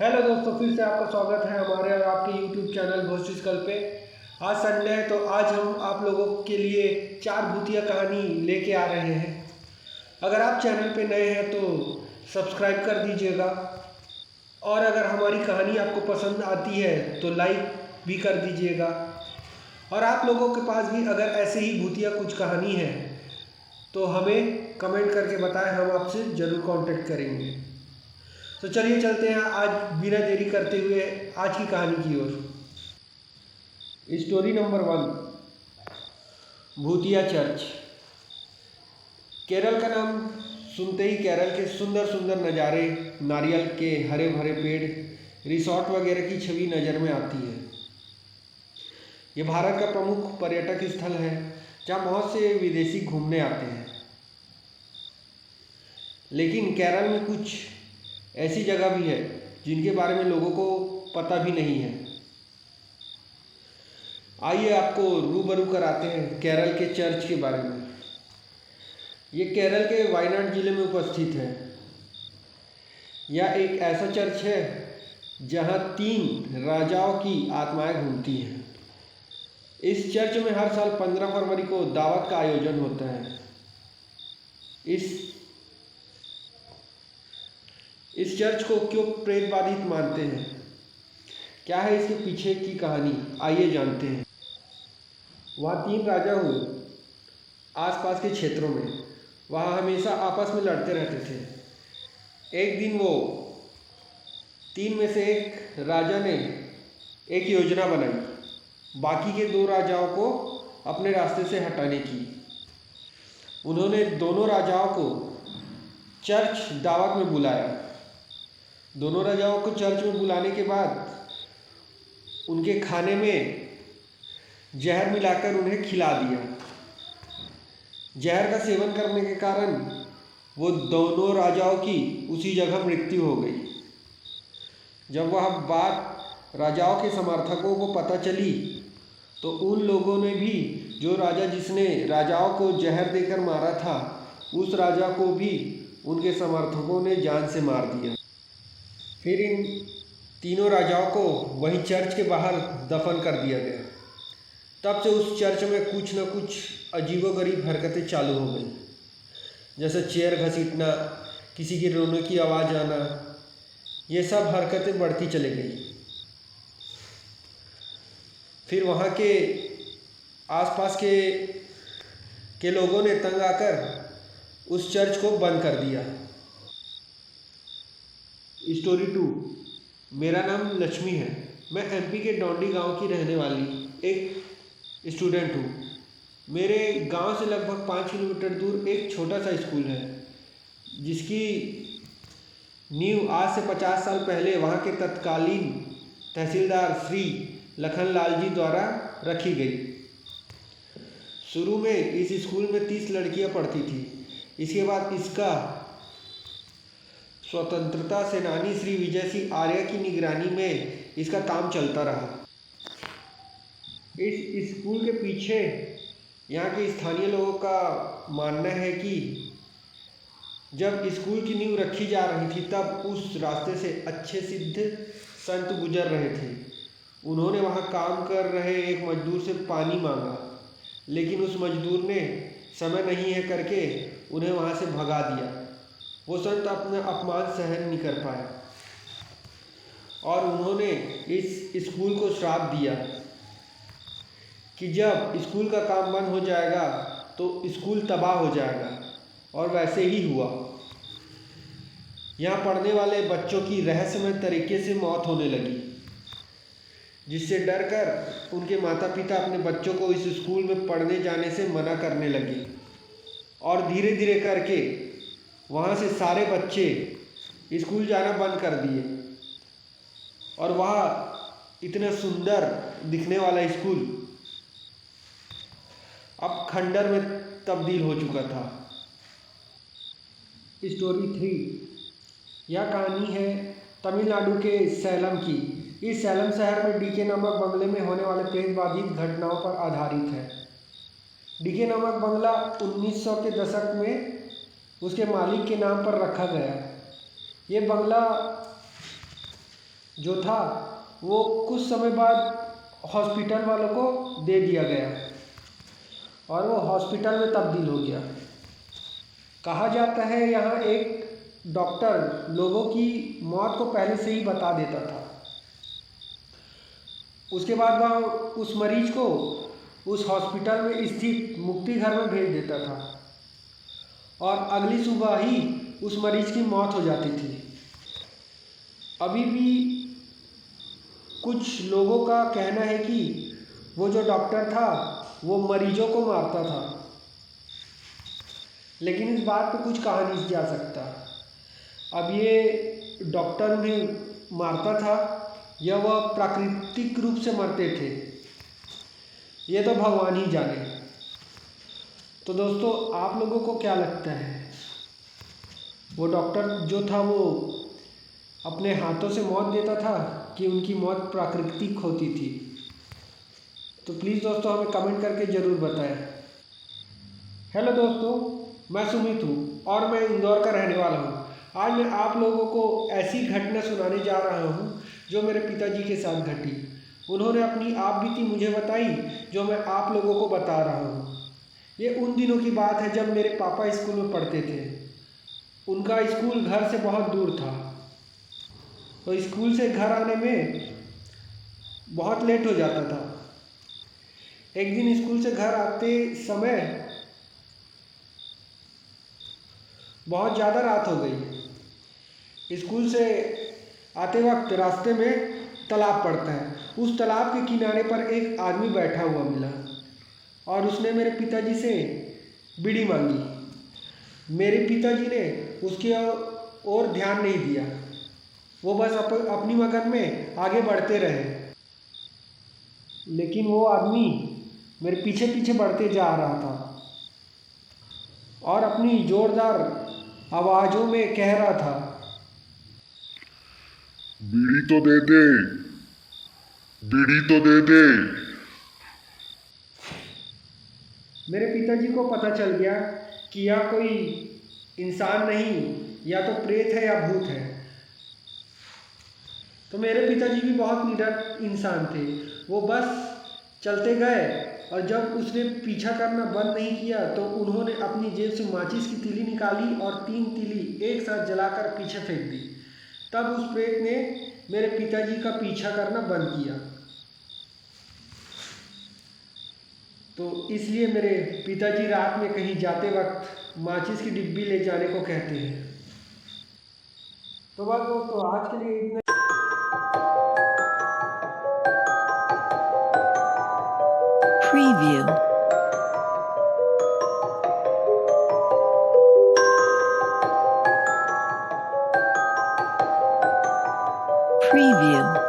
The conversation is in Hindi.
हेलो दोस्तों, फिर से आपका स्वागत है हमारे और आपके यूट्यूब चैनल घोष्टिकल पे। आज संडे है तो आज हम आप लोगों के लिए 4 भूतिया कहानी लेके आ रहे हैं। अगर आप चैनल पे नए हैं तो सब्सक्राइब कर दीजिएगा और अगर हमारी कहानी आपको पसंद आती है तो लाइक भी कर दीजिएगा। और आप लोगों के पास भी अगर ऐसे ही भूतिया कुछ कहानी है तो हमें कमेंट करके बताएं, हम आपसे ज़रूर कांटेक्ट करेंगे। तो चलिए चलते हैं आज बिना देरी करते हुए आज की कहानी की ओर। स्टोरी नंबर 1, भूतिया चर्च। केरल का नाम सुनते ही केरल के सुंदर सुंदर नज़ारे, नारियल के हरे भरे पेड़, रिसोर्ट वगैरह की छवि नज़र में आती है। ये भारत का प्रमुख पर्यटक स्थल है जहाँ बहुत से विदेशी घूमने आते हैं। लेकिन केरल में कुछ ऐसी जगह भी है जिनके बारे में लोगों को पता भी नहीं है। आइए आपको रूबरू कराते हैं केरल के चर्च के बारे में। ये केरल के वायनाड जिले में उपस्थित है। यह एक ऐसा चर्च है जहां 3 राजाओं की आत्माएं घूमती हैं। इस चर्च में हर साल 15 फरवरी को दावत का आयोजन होता है। इस चर्च को क्यों प्रेत बाधित मानते हैं, क्या है इसके पीछे की कहानी, आइए जानते हैं। वहाँ 3 राजा हुए आसपास के क्षेत्रों में। वहाँ हमेशा आपस में लड़ते रहते थे। एक दिन वो 3 में से एक राजा ने एक योजना बनाई बाकी के 2 राजाओं को अपने रास्ते से हटाने की। उन्होंने दोनों राजाओं को चर्च दावत में बुलाया। दोनों राजाओं को चर्च में बुलाने के बाद उनके खाने में जहर मिलाकर उन्हें खिला दिया। जहर का सेवन करने के कारण वो दोनों राजाओं की उसी जगह मृत्यु हो गई। जब वह बात राजाओं के समर्थकों को पता चली तो उन लोगों ने भी, जो राजा जिसने राजाओं को जहर देकर मारा था, उस राजा को भी उनके समर्थकों ने जान से मार दिया। फिर इन तीनों राजाओं को वहीं चर्च के बाहर दफन कर दिया गया। तब से उस चर्च में कुछ न कुछ अजीबोगरीब हरकतें चालू हो गई, जैसे चेयर घसीटना, किसी की रोने की आवाज़ आना। ये सब हरकतें बढ़ती चली गई। फिर वहाँ के आसपास के लोगों ने तंग आकर उस चर्च को बंद कर दिया। स्टोरी 2, मेरा नाम लक्ष्मी है। मैं एमपी के डोंडी गांव की रहने वाली एक स्टूडेंट हूँ। मेरे गांव से लगभग 5 किलोमीटर दूर एक छोटा सा स्कूल है जिसकी नींव आज से 50 साल पहले वहाँ के तत्कालीन तहसीलदार श्री लखनलाल जी द्वारा रखी गई। शुरू में इस स्कूल में 30 लड़कियाँ पढ़ती थी। इसके बाद इसका स्वतंत्रता सेनानी श्री विजय सिंह आर्य की निगरानी में इसका काम चलता रहा। इस स्कूल के पीछे यहाँ के स्थानीय लोगों का मानना है कि जब स्कूल की नींव रखी जा रही थी तब उस रास्ते से अच्छे सिद्ध संत गुजर रहे थे। उन्होंने वहाँ काम कर रहे एक मजदूर से पानी मांगा, लेकिन उस मजदूर ने समय नहीं है करके उन्हें वहाँ से भगा दिया। वो संत अपना अपमान सहन नहीं कर पाए और उन्होंने इस स्कूल को श्राप दिया कि जब स्कूल का काम बंद हो जाएगा तो स्कूल तबाह हो जाएगा। और वैसे ही हुआ। यहाँ पढ़ने वाले बच्चों की रहस्यमय तरीके से मौत होने लगी, जिससे डर कर उनके माता पिता अपने बच्चों को इस स्कूल में पढ़ने जाने से मना करने लगे। और धीरे धीरे करके वहाँ से सारे बच्चे स्कूल जाना बंद कर दिए और वह इतना सुंदर दिखने वाला स्कूल अब खंडर में तब्दील हो चुका था। स्टोरी 3, यह कहानी है तमिलनाडु के सैलम की। इस सैलम शहर में डीके नामक बंगले में होने वाले प्रेत बाधित घटनाओं पर आधारित है। डीके नामक बंगला 1900 के दशक में उसके मालिक के नाम पर रखा गया। ये बंगला जो था वो कुछ समय बाद हॉस्पिटल वालों को दे दिया गया और वो हॉस्पिटल में तब्दील हो गया। कहा जाता है यहाँ एक डॉक्टर लोगों की मौत को पहले से ही बता देता था। उसके बाद वह उस मरीज को उस हॉस्पिटल में स्थित मुक्ति घर में भेज देता था और अगली सुबह ही उस मरीज की मौत हो जाती थी। अभी भी कुछ लोगों का कहना है कि वो जो डॉक्टर था वो मरीजों को मारता था, लेकिन इस बात पे कुछ कहा नहीं जा सकता। अब ये डॉक्टर उन्हें मारता था या वह प्राकृतिक रूप से मरते थे, ये तो भगवान ही जाने। तो दोस्तों, आप लोगों को क्या लगता है, वो डॉक्टर जो था वो अपने हाथों से मौत देता था कि उनकी मौत प्राकृतिक होती थी? तो प्लीज़ दोस्तों हमें कमेंट करके ज़रूर बताएं। हेलो दोस्तों, मैं सुमित हूँ और मैं इंदौर का रहने वाला हूँ। आज मैं आप लोगों को ऐसी घटना सुनाने जा रहा हूँ जो मेरे पिताजी के साथ घटी। उन्होंने अपनी आप बीती मुझे बताई जो मैं आप लोगों को बता रहा हूँ। ये उन दिनों की बात है जब मेरे पापा स्कूल में पढ़ते थे। उनका स्कूल घर से बहुत दूर था, तो स्कूल से घर आने में बहुत लेट हो जाता था। एक दिन स्कूल से घर आते समय बहुत ज़्यादा रात हो गई। स्कूल से आते वक्त रास्ते में तालाब पड़ता है। उस तालाब के किनारे पर एक आदमी बैठा हुआ मिला और उसने मेरे पिताजी से बीड़ी मांगी। मेरे पिताजी ने उसकी ओर ध्यान नहीं दिया, वो बस अपनी मगन में आगे बढ़ते रहे। लेकिन वो आदमी मेरे पीछे पीछे बढ़ते जा रहा था और अपनी जोरदार आवाज़ों में कह रहा था, बीड़ी तो दे दे, बीड़ी तो दे दे। मेरे पिताजी को पता चल गया कि यह कोई इंसान नहीं, या तो प्रेत है या भूत है। तो मेरे पिताजी भी बहुत निडर इंसान थे। वो बस चलते गए और जब उसने पीछा करना बंद नहीं किया तो उन्होंने अपनी जेब से माचिस की तीली निकाली और 3 तीली एक साथ जलाकर पीछे फेंक दी। तब उस प्रेत ने मेरे पिताजी का पीछा करना बंद किया। तो इसलिए मेरे पिताजी रात में कहीं जाते वक्त माचिस की डिब्बी ले जाने को कहते हैं। तो बस दोस्तों, आज के लिए इतना। Preview. Preview.